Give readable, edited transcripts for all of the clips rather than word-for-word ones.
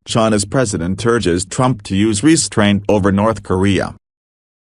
China's president urges Trump to use restraint over North Korea.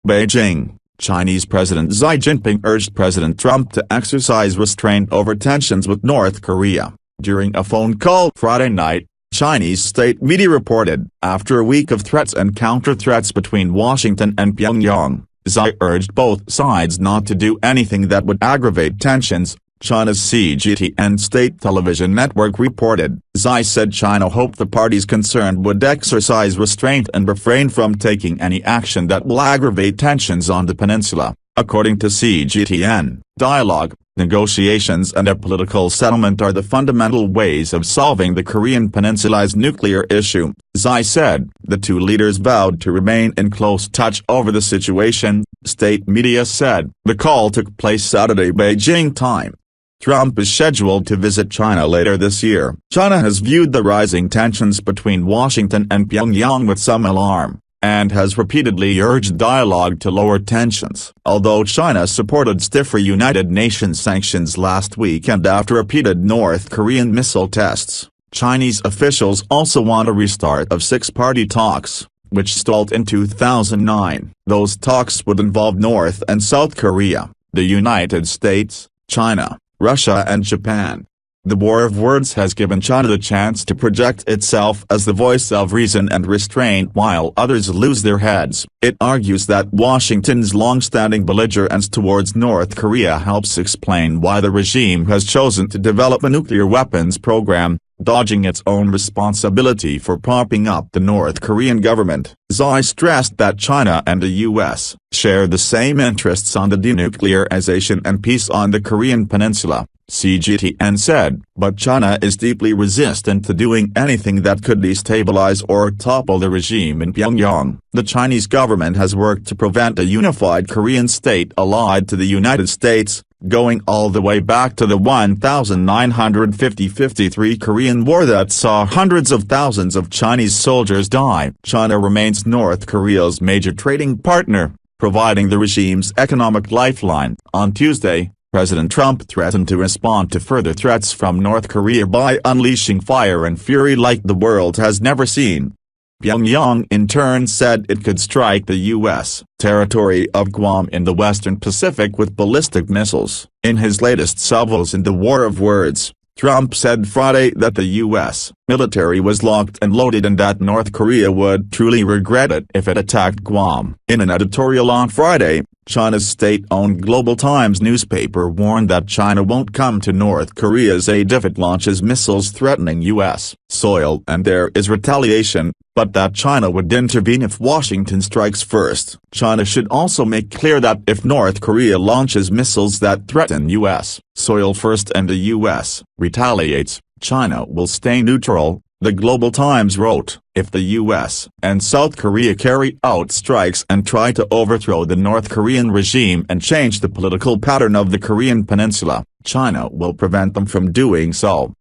Beijing, Chinese President Xi Jinping urged President Trump to exercise restraint over tensions with North Korea. During a phone call Friday night, Chinese state media reported, after a week of threats and counter-threats between Washington and Pyongyang, Xi urged both sides not to do anything that would aggravate tensions. China's CGTN state television network reported, Xi said China hoped the parties concerned would exercise restraint and refrain from taking any action that will aggravate tensions on the peninsula. According to CGTN, dialogue, negotiations and a political settlement are the fundamental ways of solving the Korean peninsula's nuclear issue, Xi said. The two leaders vowed to remain in close touch over the situation, state media said. The call took place Saturday Beijing time. Trump is scheduled to visit China later this year. China has viewed the rising tensions between Washington and Pyongyang with some alarm, and has repeatedly urged dialogue to lower tensions. Although China supported stiffer United Nations sanctions last weekend after repeated North Korean missile tests, Chinese officials also want a restart of six-party talks, which stalled in 2009. Those talks would involve North and South Korea, the United States, China, Russia and Japan. The war of words has given China the chance to project itself as the voice of reason and restraint while others lose their heads. It argues that Washington's long-standing belligerence towards North Korea helps explain why the regime has chosen to develop a nuclear weapons program, dodging its own responsibility for propping up the North Korean government. Xi stressed that China and the U.S. share the same interests on the denuclearization and peace on the Korean peninsula, CGTN said, but China is deeply resistant to doing anything that could destabilize or topple the regime in Pyongyang. The Chinese government has worked to prevent a unified Korean state allied to the United States, going all the way back to the 1950–53 Korean War that saw hundreds of thousands of Chinese soldiers die. China remains North Korea's major trading partner, providing the regime's economic lifeline. On Tuesday, President Trump threatened to respond to further threats from North Korea by unleashing fire and fury like the world has never seen. Pyongyang in turn said it could strike the U.S. territory of Guam in the Western Pacific with ballistic missiles. In his latest salvos in the war of words, Trump said Friday that the U.S. military was locked and loaded and that North Korea would truly regret it if it attacked Guam. In an editorial on Friday, China's state-owned Global Times newspaper warned that China won't come to North Korea's aid if it launches missiles threatening U.S. soil and there is retaliation, but that China would intervene if Washington strikes first. China should also make clear that if North Korea launches missiles that threaten U.S. soil first and the U.S. retaliates, China will stay neutral, the Global Times wrote. If the U.S. and South Korea carry out strikes and try to overthrow the North Korean regime and change the political pattern of the Korean peninsula, China will prevent them from doing so.